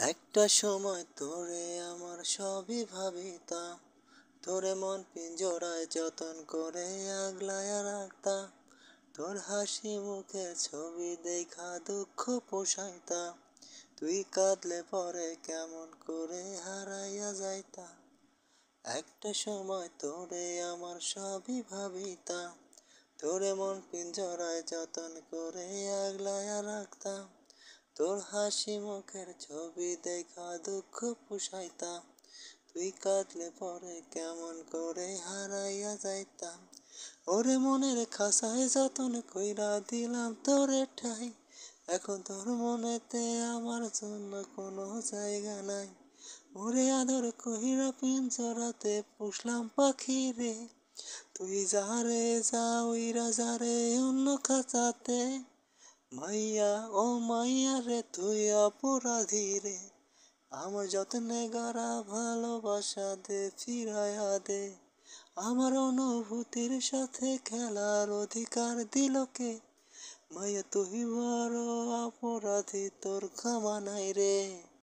একটা সময় তোরে আমার সবই ভাবিতাম, তোরে মন পিঞ্জরায় যতন করে আগলায়া রাখতাম। তোর হাসি মুখে ছবি দেখা দুঃখ পোষাইতাম, তুই কাঁদলে পরে কেমন করে হারাইয়া যাইতাম। একটা সময় তোরে আমার সবই ভাবিতাম, তোরে মন পিঞ্জরায় যতন করে আগলায়া রাখতাম। তোর হাসি মুখের ছবি দেখা দুঃখ পুষাইতাম, তুই কাঁদলে পরে কেমন করে হারাইয়া যাইতাম। ওরে মনের খাসায় যতন কইরা দিলাম তোরে ঠাই, এখন তোর মনেতে আমার জন্য কোনো জায়গা নাই। ওরে আদর কইরা পিঞ্জরাতে পুষলাম পাখি রে, তুই যারে যা উইরা যারে অন্য খাঁচাতে। মাইয়া ও মাইয়া রে তুই অপরাধী রে, আমার যত্নে গড়া ভালোবাসা দে ফিরাইয়া দে। আমার অনুভূতির সাথে খেলার অধিকার দিল কে? মাইয়া তুই বড় অপরাধী, তোর ক্ষমা নাই রে।